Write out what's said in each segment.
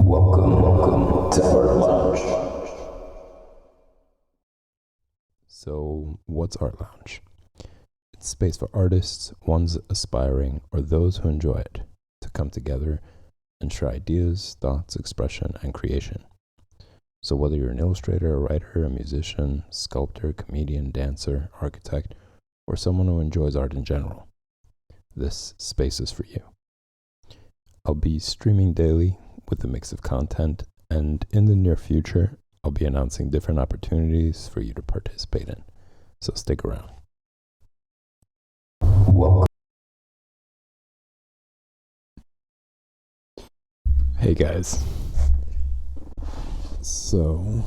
Welcome to Art Lounge. So, what's Art Lounge? It's a space for artists, ones aspiring, or those who enjoy it, to come together and share ideas, thoughts, expression, and creation. So, whether you're an illustrator, a writer, a musician, sculptor, comedian, dancer, architect, or someone who enjoys art in general, this space is for you. I'll be streaming daily with a mix of content, and in the near future, I'll be announcing different opportunities for you to participate in. So stick around. Welcome. Hey guys. So,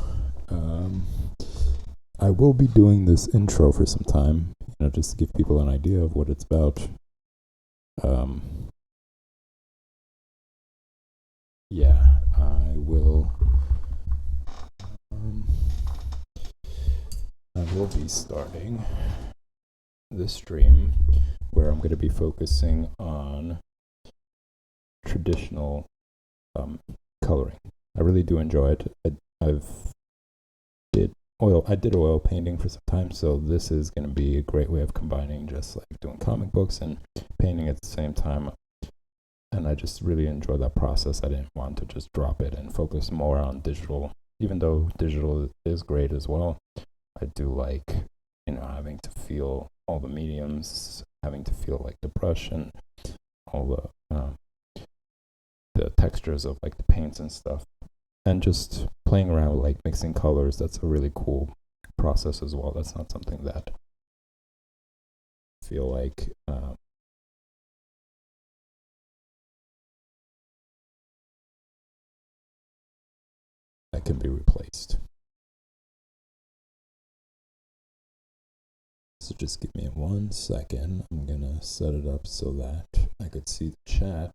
I will be doing this intro for some time, just to give people an idea of what it's about. I will be starting this stream where I'm going to be focusing on traditional coloring. I really do enjoy it. I did oil painting for some time, so this is going to be a great way of combining just like doing comic books and painting at the same time. And I just really enjoy that process. I didn't want to just drop it and focus more on digital, even though digital is great as well. I do like, having to feel all the mediums, having to feel like the brush and all the textures of like the paints and stuff, and just playing around with like mixing colors. That's a really cool process as well. That's not something that I feel like that can be replaced. So just give me 1 second. I'm gonna set it up so that I could see the chat.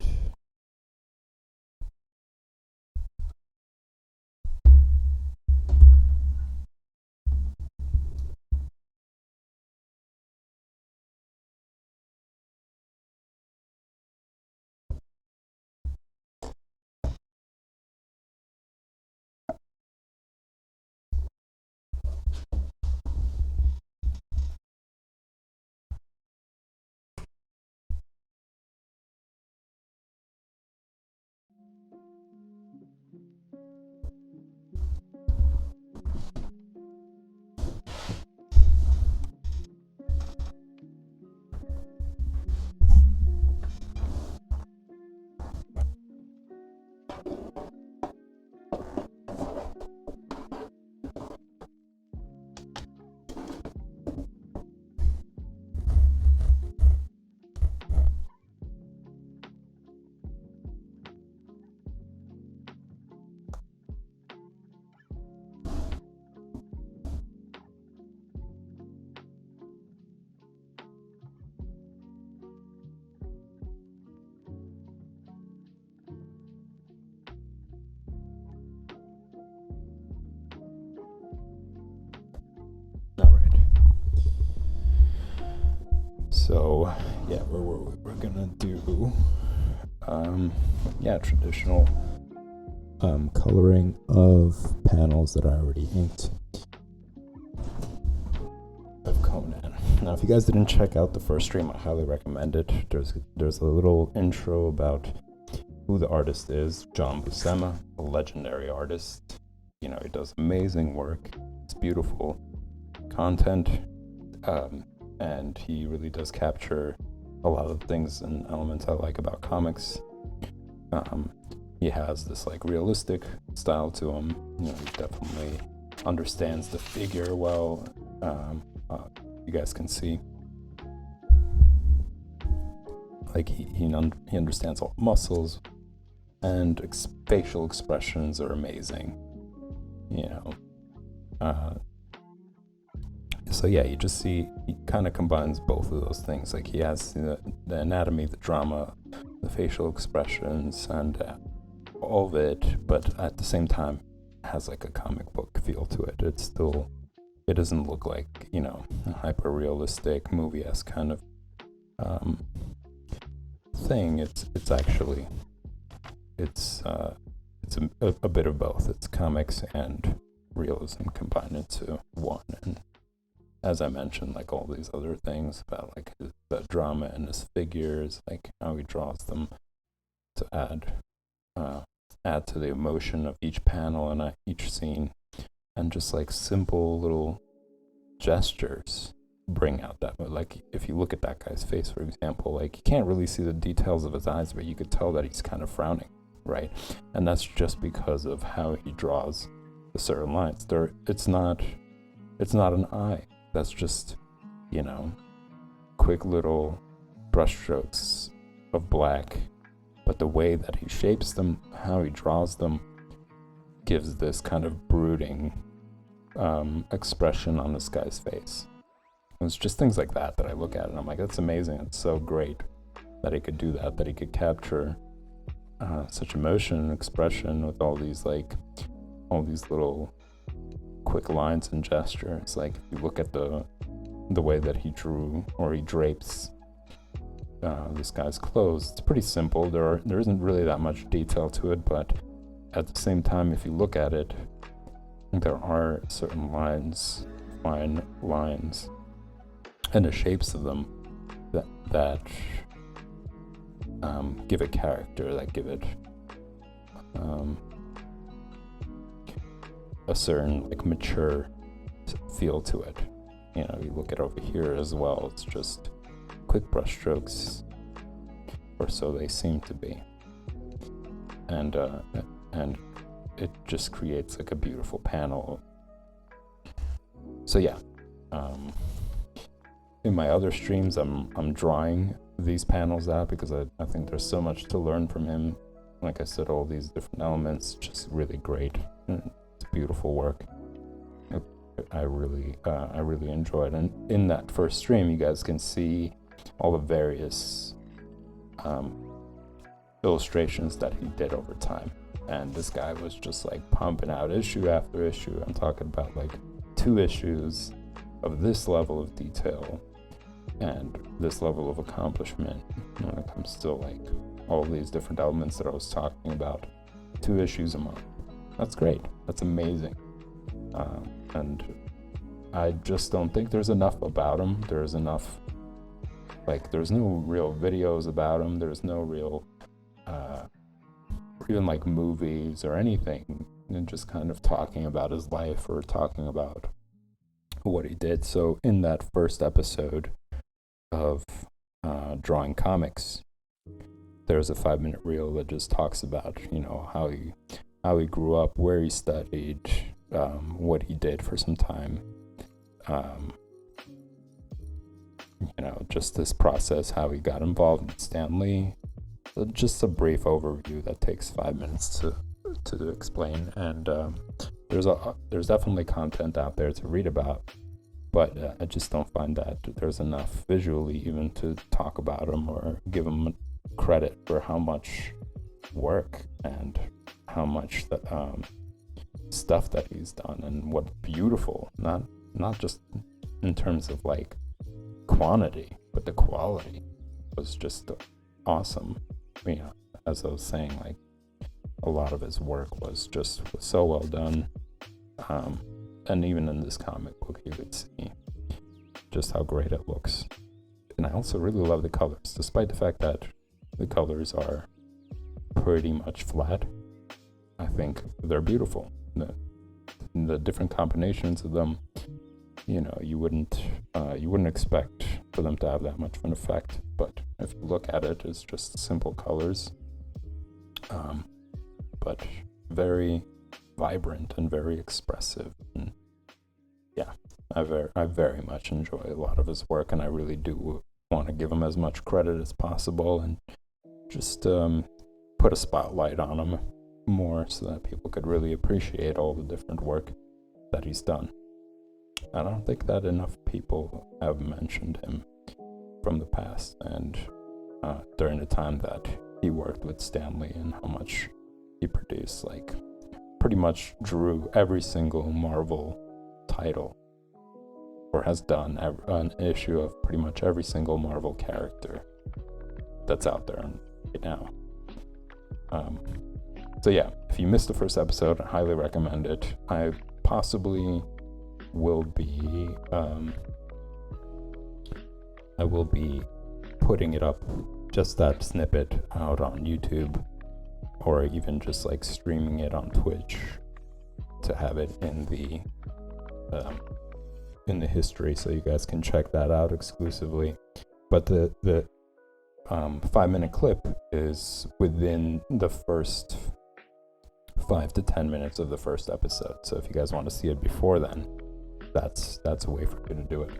So, we're gonna do, traditional coloring of panels that I already inked of Conan. Now, if you guys didn't check out the first stream, I highly recommend it. There's a little intro about who the artist is. John Buscema, a legendary artist. He does amazing work. It's beautiful content. And he really does capture a lot of things and elements I like about comics. He has this like realistic style to him. He definitely understands the figure well. You guys can see, like he understands all muscles, and facial expressions are amazing. So you just see he kind of combines both of those things. Like he has the anatomy, the drama, the facial expressions, and all of it, but at the same time has like a comic book feel to it. It doesn't look like, a hyper realistic movie-esque kind of thing. It's it's a bit of both. It's comics and realism combined into one. And as I mentioned, like all these other things about like the drama and his figures, like how he draws them to add to the emotion of each panel and each scene, and just like simple little gestures bring out that. Like if you look at that guy's face, for example, like you can't really see the details of his eyes, but you could tell that he's kind of frowning, right? And that's just because of how he draws the certain lines. It's not an eye. That's just, quick little brushstrokes of black, but the way that he shapes them, how he draws them, gives this kind of brooding expression on this guy's face. And it's just things like that I look at and I'm like, that's amazing. It's so great that he could do that he could capture such emotion and expression with all these little quick lines and gestures. Like if you look at the way that he drew or he drapes this guy's clothes, it's pretty simple. There isn't really that much detail to it, but at the same time, if you look at it, there are certain lines, fine lines, and the shapes of them that give it character, that give it a certain like mature feel to it. You look at over here as well, it's just quick brushstrokes, or so they seem to be, and it just creates like a beautiful panel. So yeah, in my other streams I'm drawing these panels out because I think there's so much to learn from him. Like I said, all these different elements, just really great. It's beautiful work. I really enjoyed it. And in that first stream, you guys can see all the various illustrations that he did over time. And this guy was just like pumping out issue after issue. I'm talking about like 2 issues of this level of detail and this level of accomplishment when it comes to like all these different elements that I was talking about. 2 issues a month. That's great. That's amazing. And I just don't think there's enough about him. There's no real videos about him. There's no real, even like movies or anything, and just kind of talking about his life or talking about what he did. So in that first episode of Drawing Comics, there's a 5-minute reel that just talks about, how he grew up, where he studied, what he did for some time, just this process, how he got involved in Stan Lee. Just a brief overview that takes 5 minutes to explain, and there's definitely content out there to read about, but I just don't find that there's enough visually even to talk about him or give him credit for how much work and how much stuff that he's done, and what beautiful, not just in terms of like quantity, but the quality was just awesome. As I was saying, like a lot of his work was so well done, and even in this comic book you could see just how great it looks. And I also really love the colors, despite the fact that the colors are pretty much flat. I think they're beautiful. The different combinations of them, you wouldn't expect for them to have that much of an effect, but if you look at it, it's just simple colors, but very vibrant and very expressive. And yeah, I very much enjoy a lot of his work, and I really do want to give him as much credit as possible, and just put a spotlight on him more so that people could really appreciate all the different work that he's done. I don't think that enough people have mentioned him from the past, and during the time that he worked with Stan Lee, and how much he produced, like pretty much drew every single Marvel title, or has done an issue of pretty much every single Marvel character that's out there right now. So yeah, if you missed the first episode, I highly recommend it. I possibly will be putting it up, just that snippet, out on YouTube, or even just like streaming it on Twitch to have it in the history, so you guys can check that out exclusively. But the 5-minute clip is within the first 5 to 10 minutes of the first episode. So if you guys want to see it before then, that's a way for you to do it.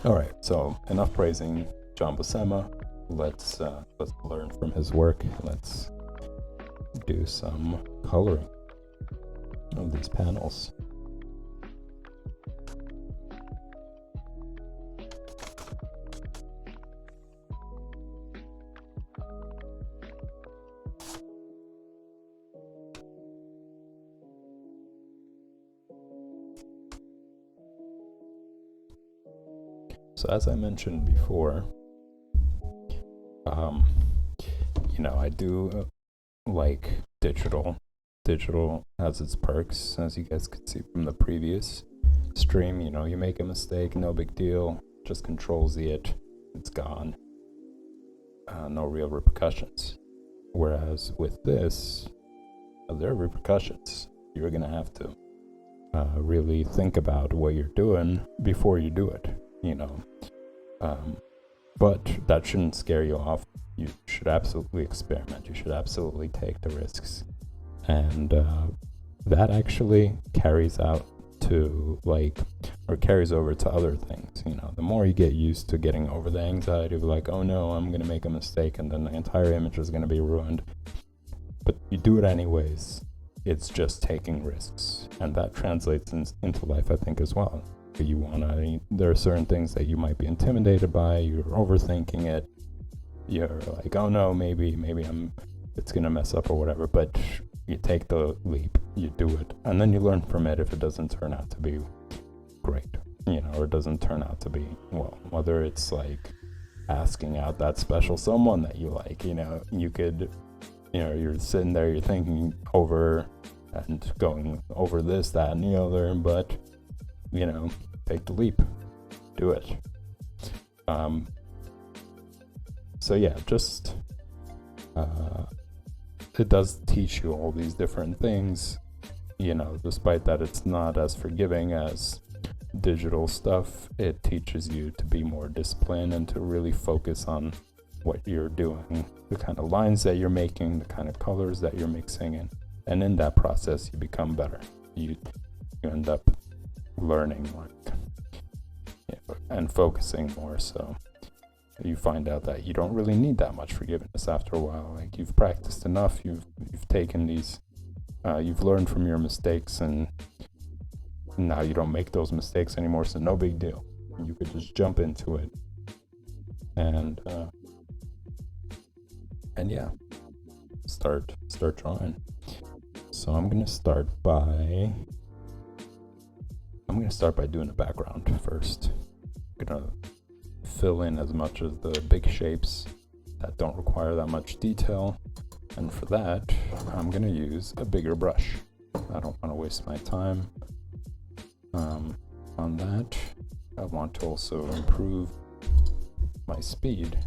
All right, so enough praising John Buscema. Let's learn from his work. Let's do some coloring of these panels. So as I mentioned before, I do like digital. Digital has its perks, as you guys could see from the previous stream. You make a mistake, no big deal, just Control-Z it, it's gone. No real repercussions. Whereas with this, there are repercussions. You're gonna have to really think about what you're doing before you do it, but that shouldn't scare you off. You should absolutely experiment. You should absolutely take the risks. And that actually carries over to other things. The more you get used to getting over the anxiety of like, oh no, I'm going to make a mistake and then the entire image is going to be ruined. But you do it anyways. It's just taking risks. And that translates into life, I think, as well. There are certain things that you might be intimidated by, you're overthinking it, you're like, oh no, maybe it's gonna mess up or whatever, but you take the leap, you do it, and then you learn from it if it doesn't turn out to be great, or it doesn't turn out to be, well, whether it's like asking out that special someone that you like, you could, you're sitting there, you're thinking over and going over this, that, and the other, but take the leap, do it. So yeah, just it does teach you all these different things, despite that it's not as forgiving as digital stuff. It teaches you to be more disciplined and to really focus on what you're doing, the kind of lines that you're making, the kind of colors that you're mixing in, and in that process you become better. You end up learning and focusing more, so you find out that you don't really need that much forgiveness after a while. Like, you've practiced enough, you've taken these, you've learned from your mistakes, and now you don't make those mistakes anymore, so no big deal. You could just jump into it and yeah, start drawing. So I'm gonna start by doing a background first. I'm gonna fill in as much of the big shapes that don't require that much detail, and for that I'm gonna use a bigger brush. I don't want to waste my time on that. I want to also improve my speed,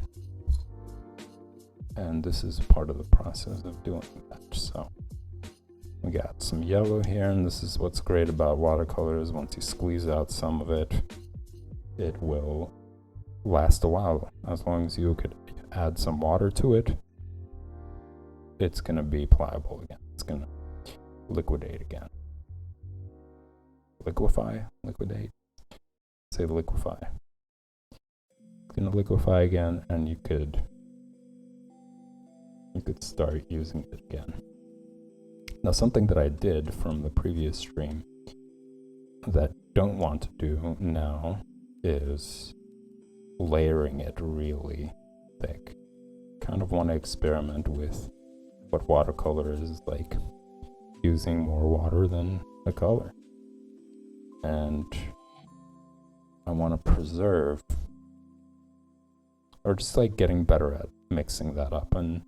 and this is part of the process of doing that. So we got some yellow here, and this is what's great about watercolors. Once you squeeze out some of it, it will last a while. As long as you could add some water to it, it's going to be pliable again. It's going to liquidate again. Liquidate? Say liquefy. It's going to liquefy again, and you could start using it again. Now, something that I did from the previous stream that I don't want to do now is layering it really thick. Kind of want to experiment with what watercolor is like, using more water than the color. And I want to preserve, or just like getting better at mixing that up and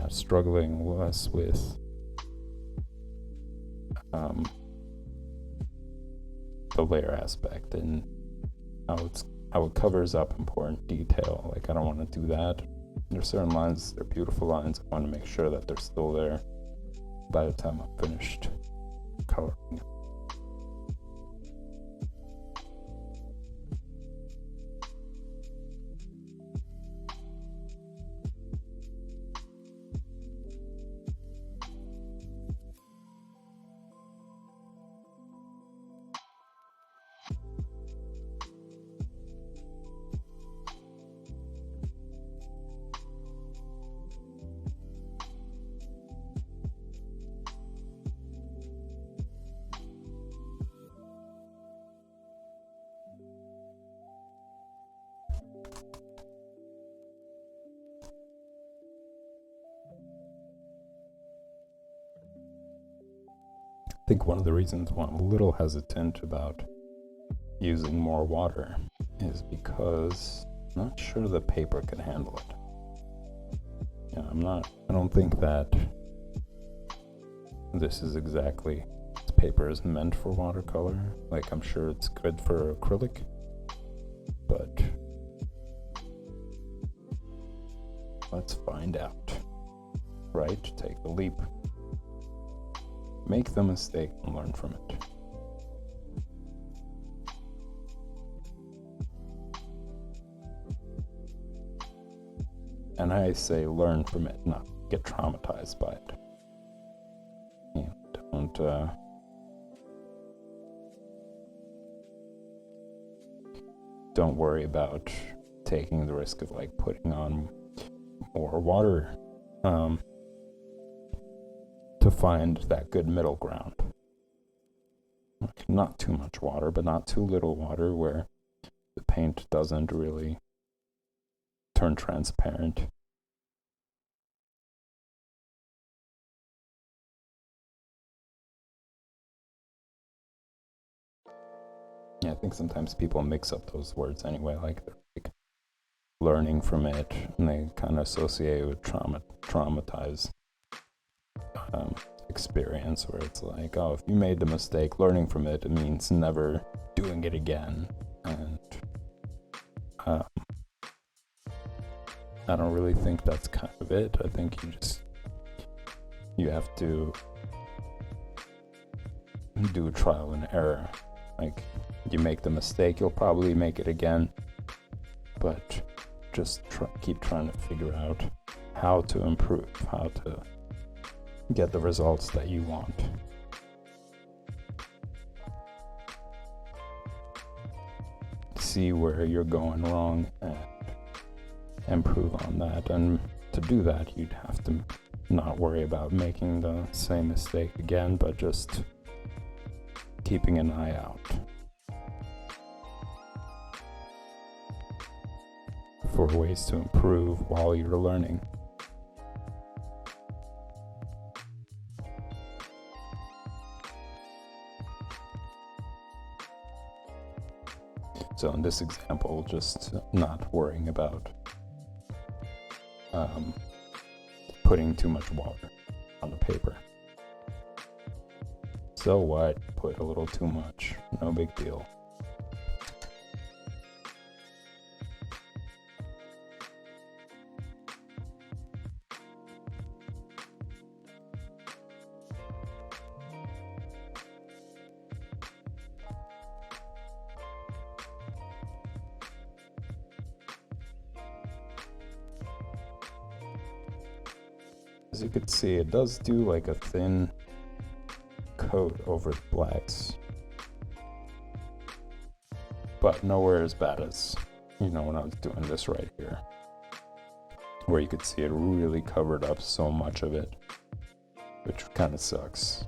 struggling less with the layer aspect and how it covers up important detail. Like, I don't want to do that. There's certain lines, they're beautiful lines. I want to make sure that they're still there by the time I'm finished coloring. I think one of the reasons why I'm a little hesitant about using more water is because I'm not sure the paper can handle it. I don't think that this is exactly, this paper is meant for watercolor. Like, I'm sure it's good for acrylic, but let's find out, right? Take the leap. Make the mistake and learn from it. And I say learn from it, not get traumatized by it. And don't worry about taking the risk of like putting on more water to find that good middle ground. Like, not too much water, but not too little water where the paint doesn't really turn transparent. Yeah, I think sometimes people mix up those words anyway, like they're like learning from it, and they kind of associate it with traumatized experience, where it's like, oh, if you made the mistake, learning from it, it means never doing it again. And I don't really think that's kind of it. I think you have to do trial and error. Like, you make the mistake, you'll probably make it again, but just keep trying to figure out how to improve, how to get the results that you want. See where you're going wrong and improve on that. And to do that, you'd have to not worry about making the same mistake again, but just keeping an eye out for ways to improve while you're learning. So in this example, just not worrying about putting too much water on the paper. So what? Put a little too much. No big deal. As you can see, it does do like a thin coat over the blacks, but nowhere as bad as, when I was doing this right here, where you could see it really covered up so much of it, which kind of sucks.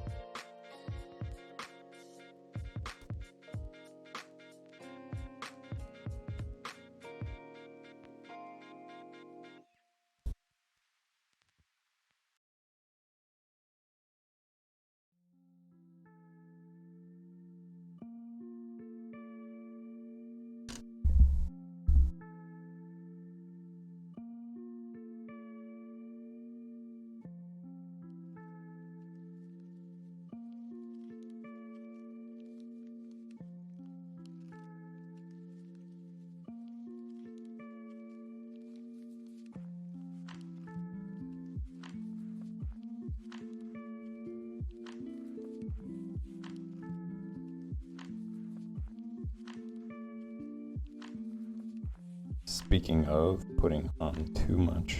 Speaking of putting on too much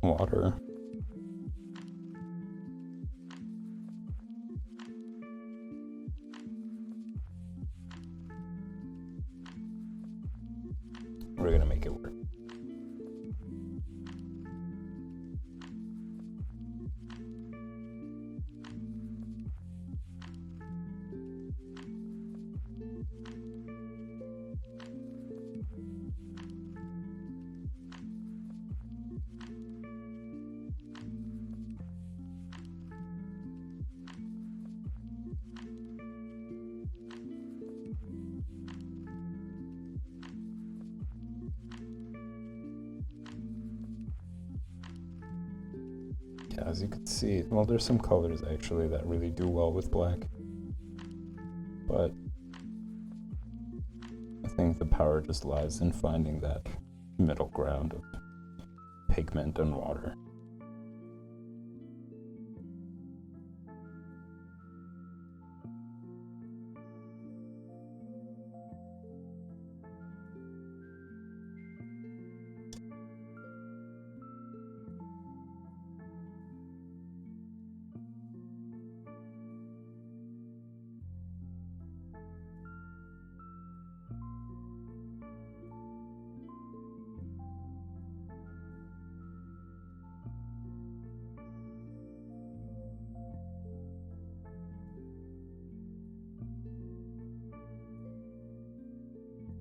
water, we're gonna make it work. Yeah, as you can see, well, there's some colors actually that really do well with black, but I think the power just lies in finding that middle ground of pigment and water.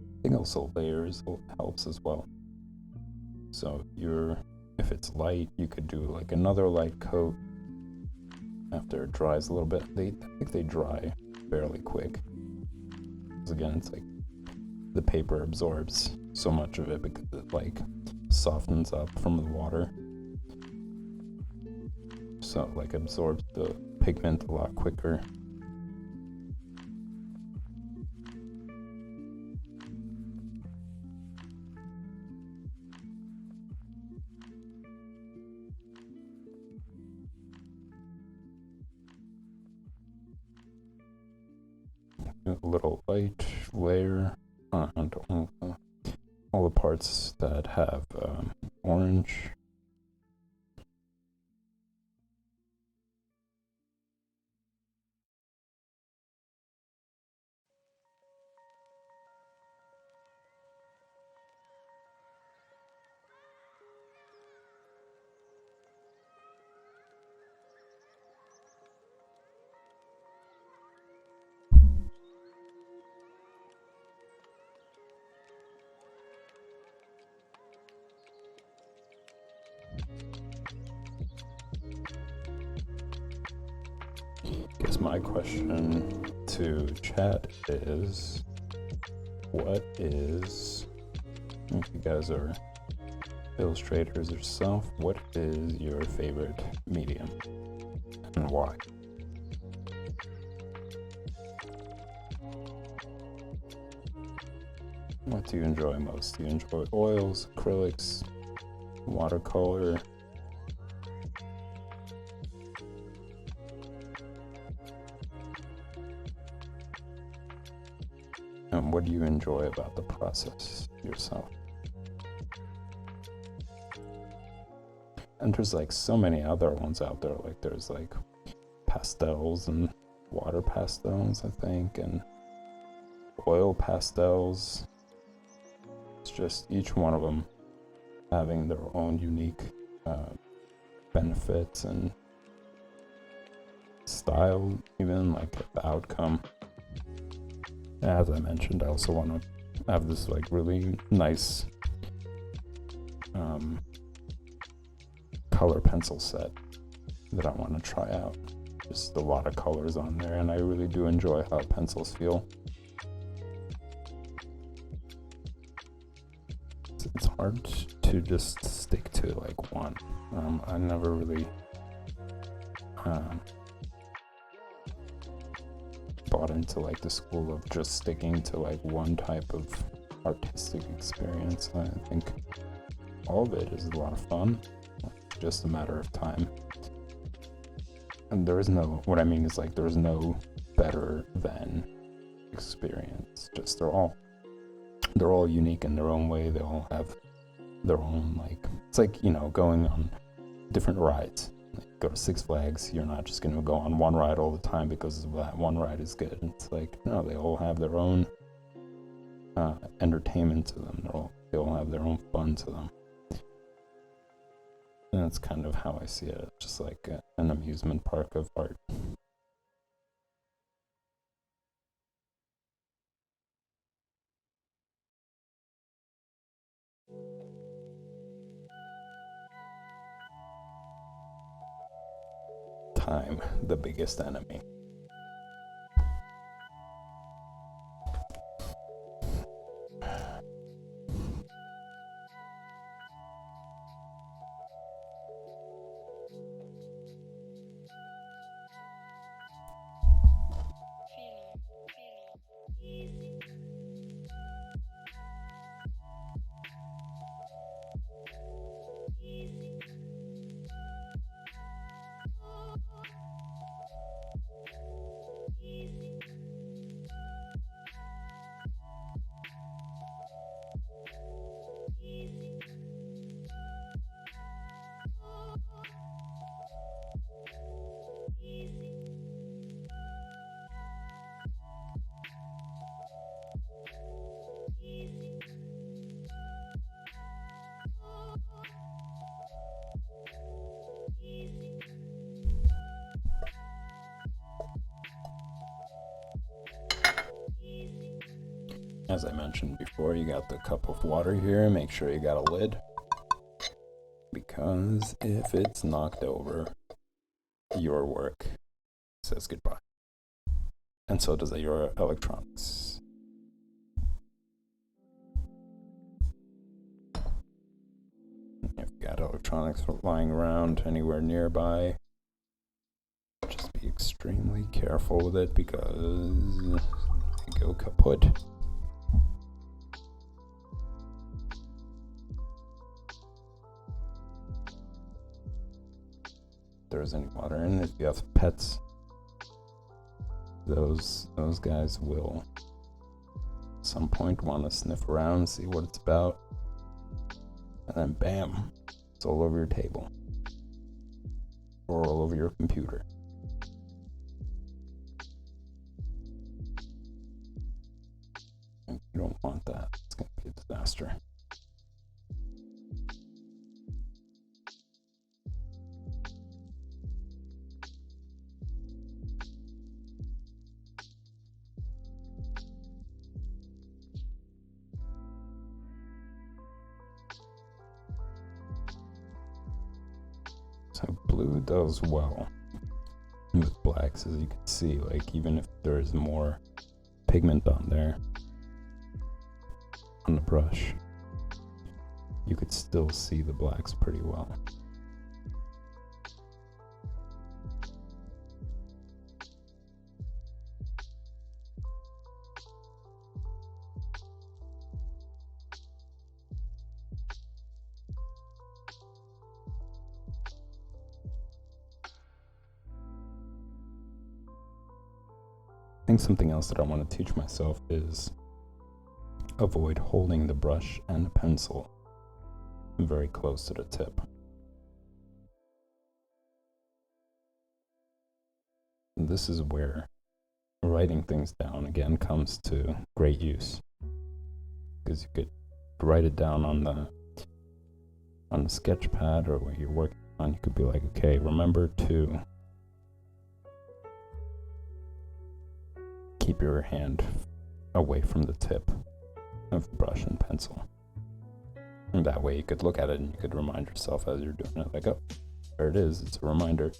I think also layers helps as well. So if it's light, you could do like another light coat after it dries a little bit. I think they dry fairly quick. Because again, it's like the paper absorbs so much of it because it like softens up from the water. So like absorbs the pigment a lot quicker. A little light layer on all the parts that have orange. Guess my question to chat is, if you guys are illustrators yourself, what is your favorite medium and why? What do you enjoy most? Do you enjoy oils, acrylics, watercolor? And what do you enjoy about the process yourself? And there's like so many other ones out there, like there's like pastels and water pastels, I think, and oil pastels. It's just each one of them having their own unique benefits and style, even like the outcome. As I mentioned, I also want to have this like really nice color pencil set that I want to try out. Just a lot of colors on there, and I really do enjoy how pencils feel. It's hard to just stick to like one. I never really bought into like the school of just sticking to like one type of artistic experience. I think all of it is a lot of fun. It's just a matter of time. And what I mean is like there's no better than experience. Just they're all they're all unique in their own way. They all have their own, like, it's like, you know, going on different rides. Like, go to Six Flags, you're not just going to go on one ride all the time because that one ride is good. It's like, no, they all have their own entertainment to them. They all have their own fun to them. And that's kind of how I see it, just like an amusement park of art. Time, the biggest enemy. As I mentioned before, you got the cup of water here. Make sure you got a lid, because if it's knocked over, your work says goodbye. And so does your electronics. If you got electronics lying around anywhere nearby, just be extremely careful with it, because they go kaput. If there's any water in it, if you have pets, those guys will at some point want to sniff around, see what it's about, and then bam, it's all over your table or all over your computer. And you don't want that. It's going to be a disaster. So blue does well with blacks, as you can see, like even if there's more pigment on there, on the brush, you could still see the blacks pretty well. I think something else that I want to teach myself is avoid holding the brush and the pencil very close to the tip. And this is where writing things down again comes to great use, because you could write it down on the sketch pad or where you're working on. You could be like, okay, remember to keep your hand away from the tip of the brush and pencil. And that way you could look at it and you could remind yourself as you're doing it, like, oh, there it is, it's a reminder.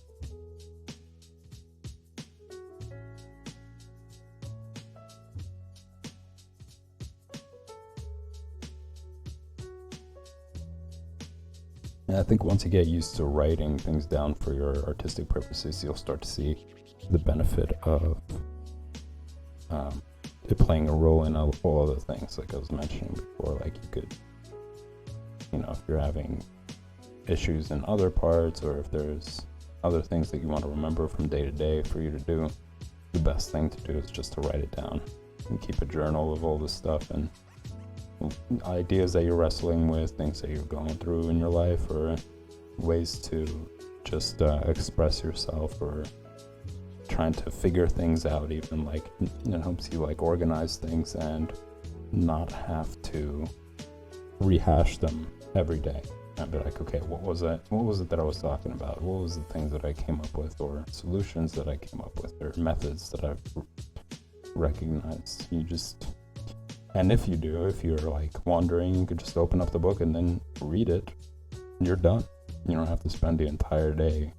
And I think once you get used to writing things down for your artistic purposes, you'll start to see the benefit of it playing a role in all other things, like I was mentioning before. Like you could, you know, if you're having issues in other parts, or if there's other things that you want to remember from day to day for you to do, the best thing to do is just to write it down and keep a journal of all this stuff. And ideas that you're wrestling with, things that you're going through in your life, or ways to just express yourself, or trying to figure things out, even like it helps you like organize things and not have to rehash them every day. I'd be like, okay, what was it that I was talking about? What was the things that I came up with, or solutions that I came up with, or methods that I've recognized? And if you're like wandering, you could just open up the book and then read it. You're done. You don't have to spend the entire day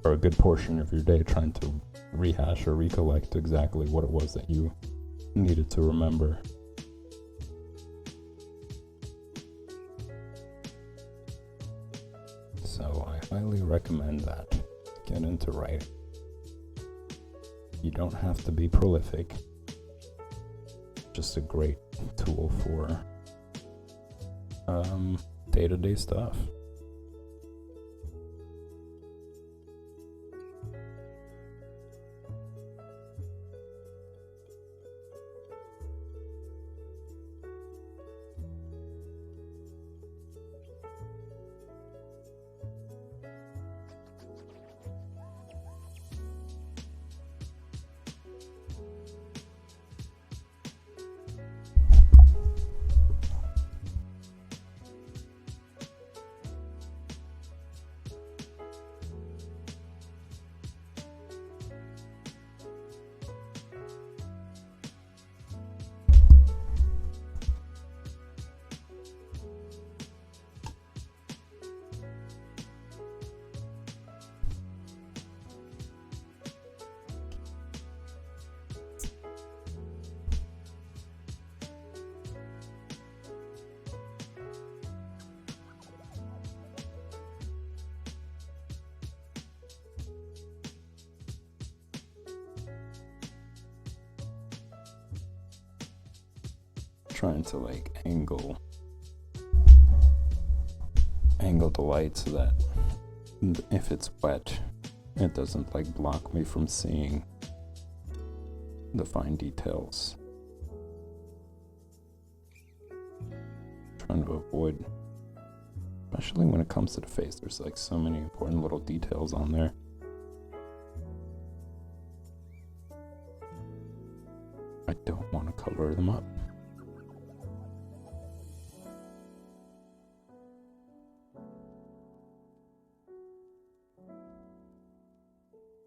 or a good portion of your day trying to rehash or recollect exactly what it was that you needed to remember. So I highly recommend that. Get into writing. You don't have to be prolific. Just a great tool for day-to-day stuff. Trying to like angle the light so that if it's wet, it doesn't like block me from seeing the fine details. Trying to avoid, especially when it comes to the face, there's like so many important little details on there. I don't want to cover them up.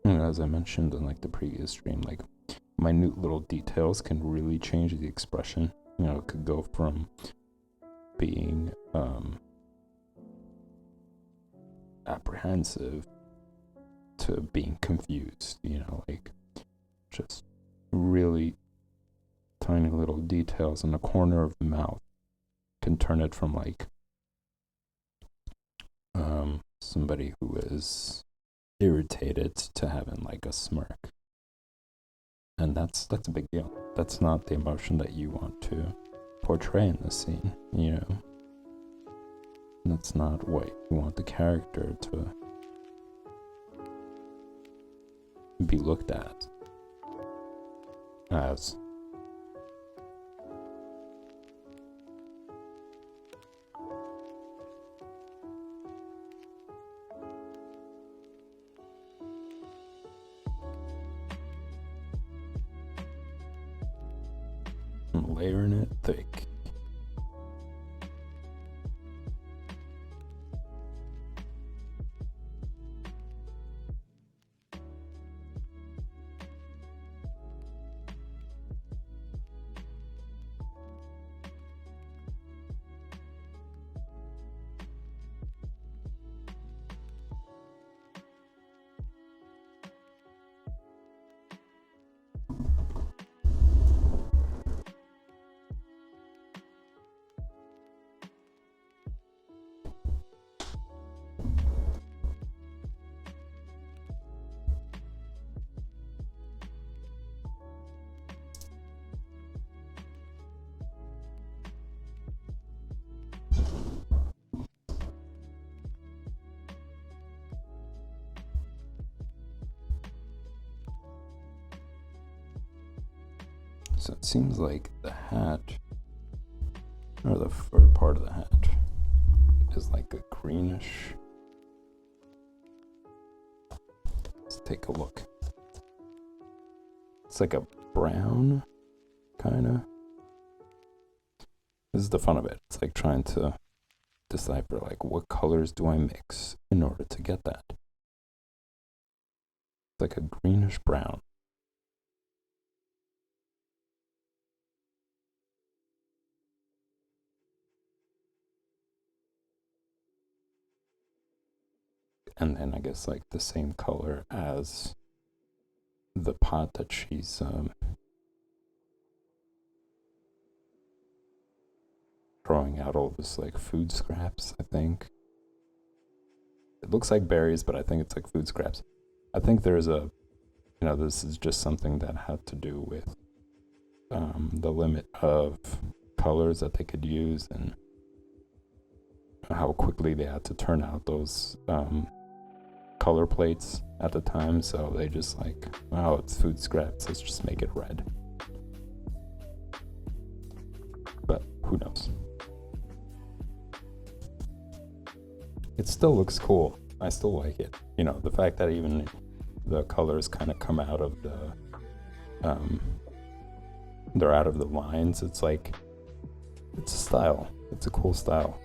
As I mentioned in like the previous stream, like minute little details can really change the expression. It could go from being apprehensive to being confused, like just really tiny little details in the corner of the mouth can turn it from like somebody who is irritated to having like a smirk. And that's a big deal. That's not the emotion that you want to portray in the scene, That's not what you want the character to be looked at as. I'm layering it thick. So it seems like the hat or the fur part of the hat is like a greenish. Let's take a look. It's like a brown, kind of. This is the fun of it. It's like trying to decipher, like, what colors do I mix in order to get that. It's like a greenish brown. And then I guess like the same color as the pot that she's throwing out all this like food scraps, I think. It looks like berries, but I think it's like food scraps. I think there's a, this is just something that had to do with the limit of colors that they could use and how quickly they had to turn out those color plates at the time. So they just like, oh, it's food scraps, let's just make it red. But who knows? It still looks cool. I still like it. The fact that even the colors kind of come out of the, they're out of the lines. It's like, it's a style. It's a cool style.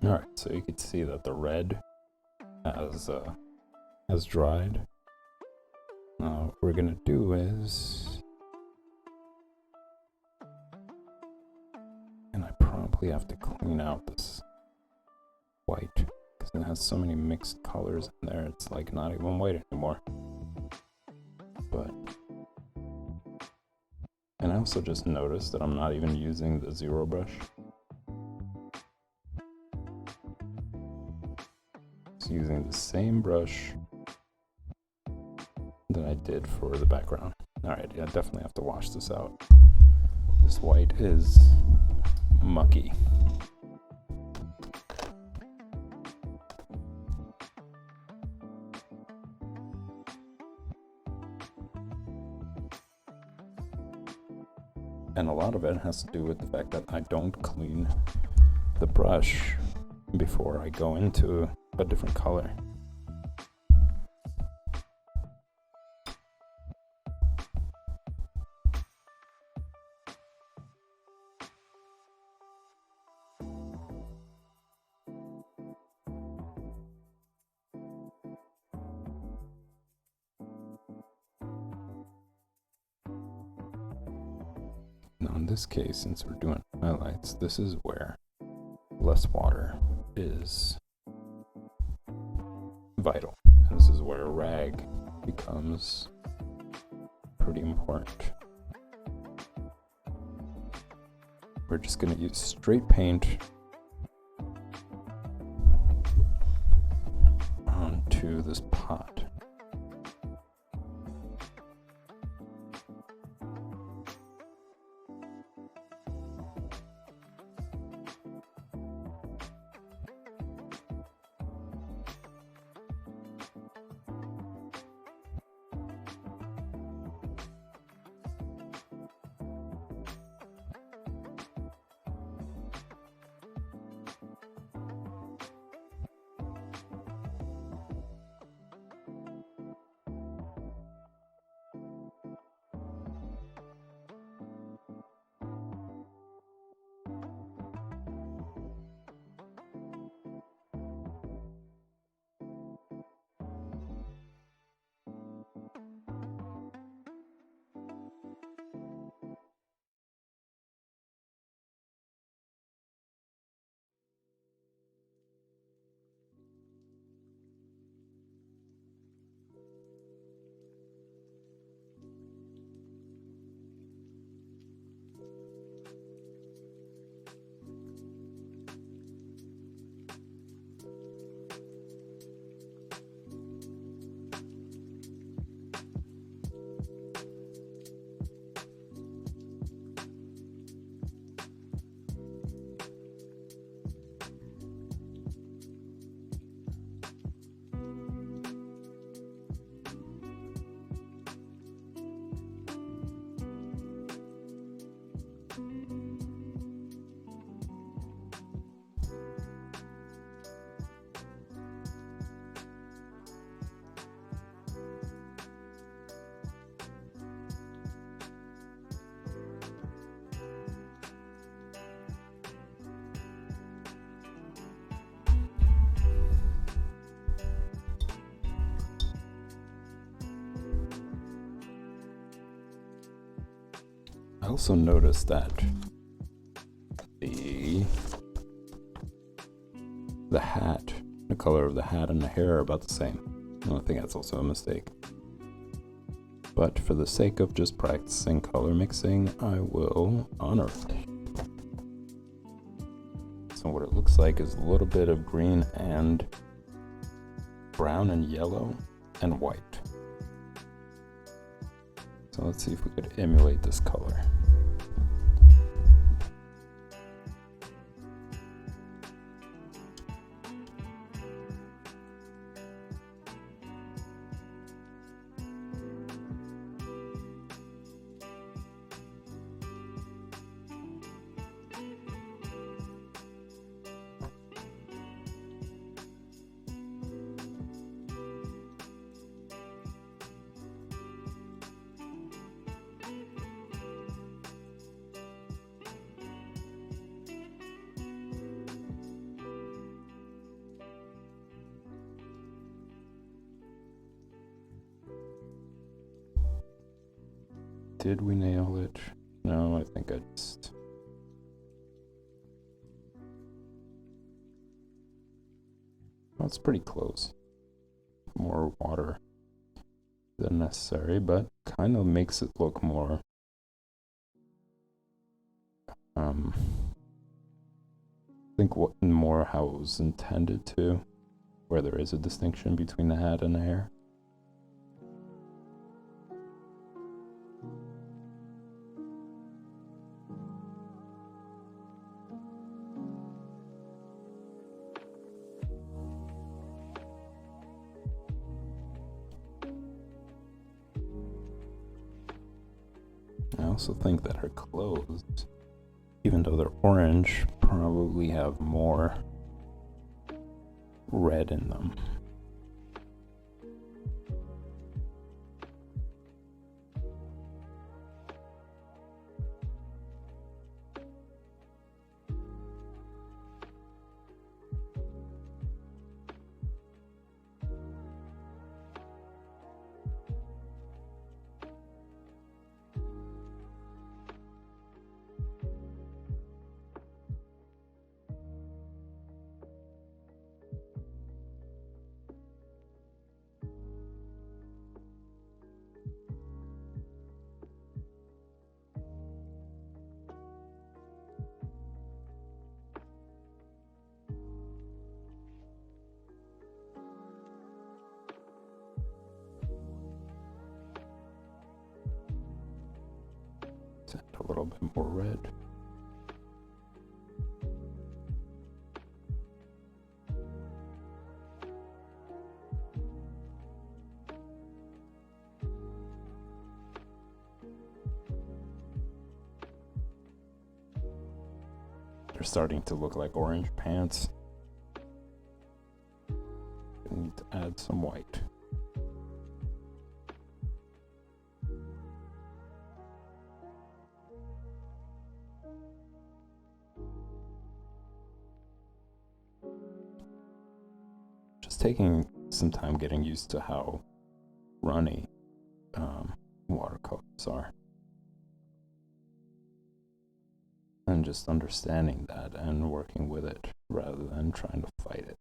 All right, so you can see that the red has dried. Now what we're gonna do is, and I probably have to clean out this white because it has so many mixed colors in there. It's like not even white anymore. And I also just noticed that I'm not even using the zero brush. Using the same brush that I did for the background. Alright, yeah, I definitely have to wash this out. This white is mucky. And a lot of it has to do with the fact that I don't clean the brush before I go into a different color. Now in this case, since we're doing highlights, this is where less water is vital. And this is where a rag becomes pretty important. We're just going to use straight paint onto this pot. I also noticed that the hat, the color of the hat and the hair are about the same. I think that's also a mistake. But for the sake of just practicing color mixing, I will honor it. So what it looks like is a little bit of green and brown and yellow and white. So let's see if we could emulate this color. Did we nail it? No, I think I just... Well, it's pretty close. More water than necessary, but kind of makes it look more... I think more how it was intended to, where there is a distinction between the hat and the hair. I also think that her clothes, even though they're orange, probably have more red in them. little bit more red. They're starting to look like orange pants. I need to add some white. Just taking some time getting used to how runny watercolors are. And just understanding that and working with it rather than trying to fight it.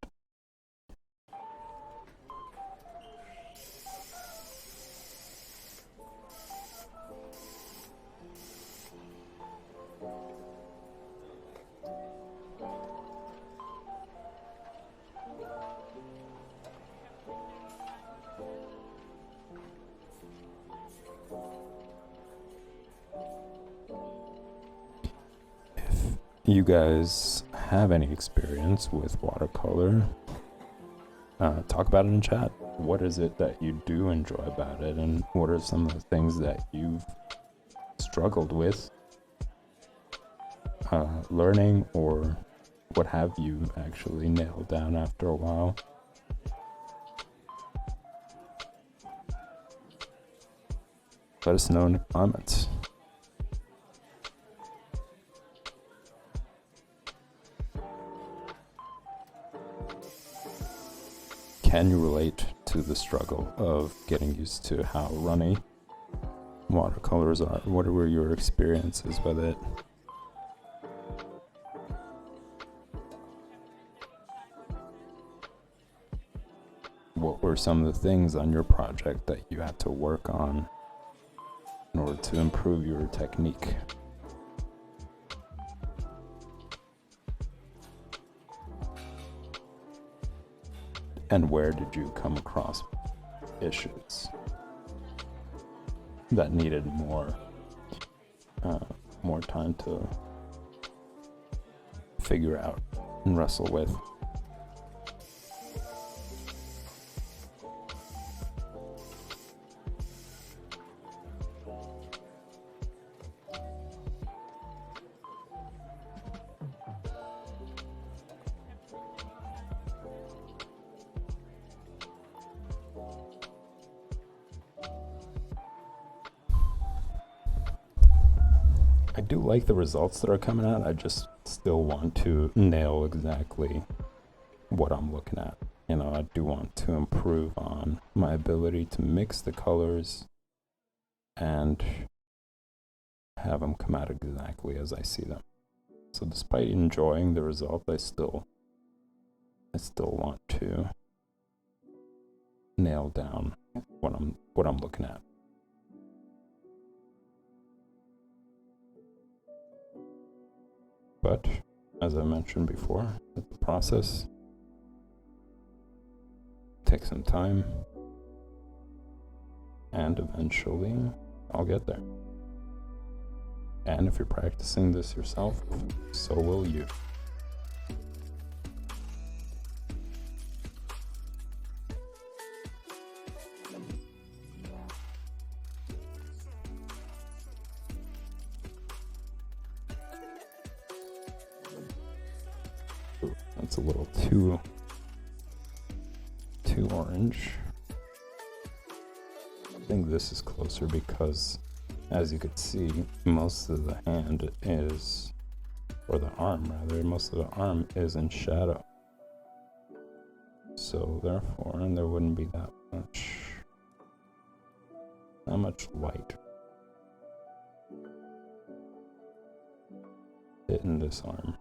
You guys have any experience with watercolor, talk about it in chat. What is it that you do enjoy about it, and what are some of the things that you've struggled with learning, or what have you actually nailed down after a while? Let us know in the comments. Can you relate to the struggle of getting used to how runny watercolors are? What were your experiences with it? What were some of the things on your project that you had to work on in order to improve your technique? And where did you come across issues that needed more time to figure out and wrestle with? I do like the results that are coming out. I just still want to nail exactly what I'm looking at. You know, I do want to improve on my ability to mix the colors and have them come out exactly as I see them. So despite enjoying the result, I still want to nail down what I'm looking at. But as I mentioned before, the process takes some time, and eventually I'll get there. And if you're practicing this yourself, so will you. Ooh, that's a little too orange. I think this is closer because, as you could see, most of the hand is, or the arm rather, most of the arm is in shadow. So therefore, there wouldn't be that much light hitting this arm.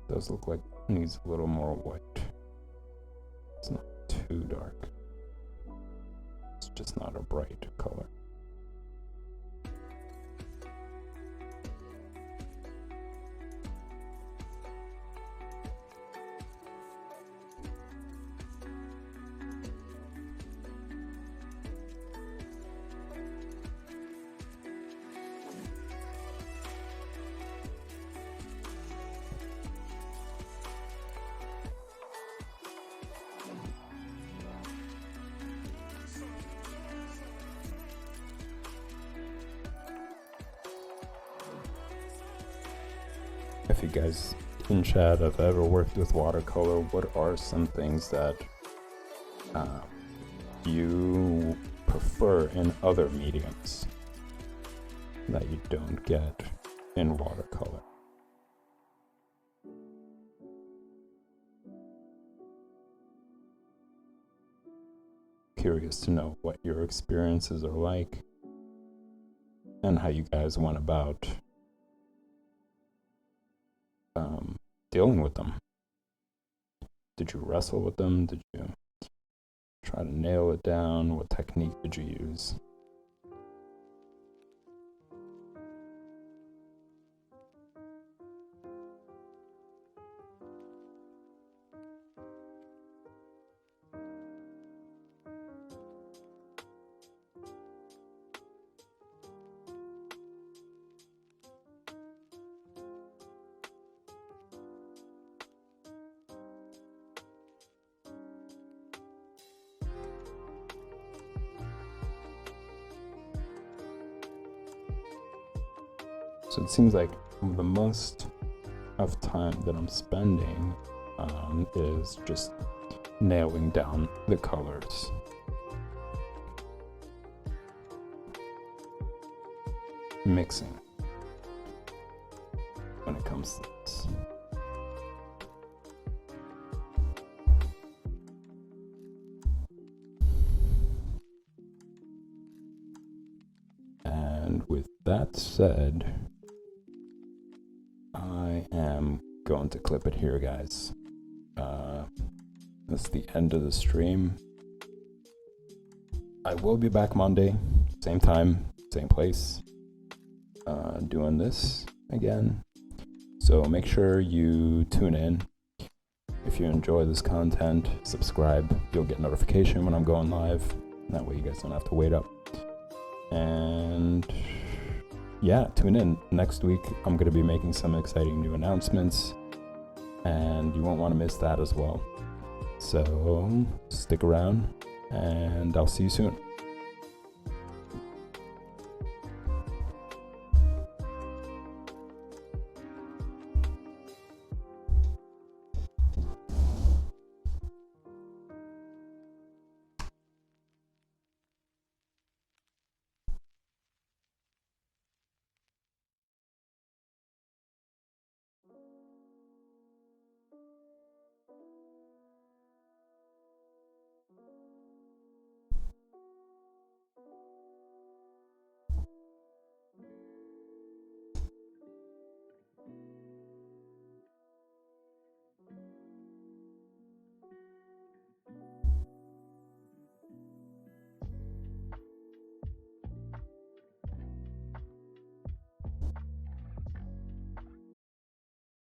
Does look like it needs a little more white. It's not too dark. It's just not a bright color. if you guys in chat have ever worked with watercolor, what are some things that you prefer in other mediums that you don't get in watercolor? Curious to know what your experiences are like and how you guys went about dealing with them. Did you wrestle with them? Did you try to nail it down? What technique did you use? So it seems like the most of time that I'm spending is just nailing down the colors. Mixing when it comes to this. And with that said, I am going to clip it here, guys. That's the end of the stream. I will be back Monday, same time, same place, doing this again. So make sure you tune in. If you enjoy this content, subscribe. You'll get notification when I'm going live. That way you guys don't have to wait up. And yeah, tune in. Next week, I'm going to be making some exciting new announcements, and you won't want to miss that as well. So stick around, and I'll see you soon.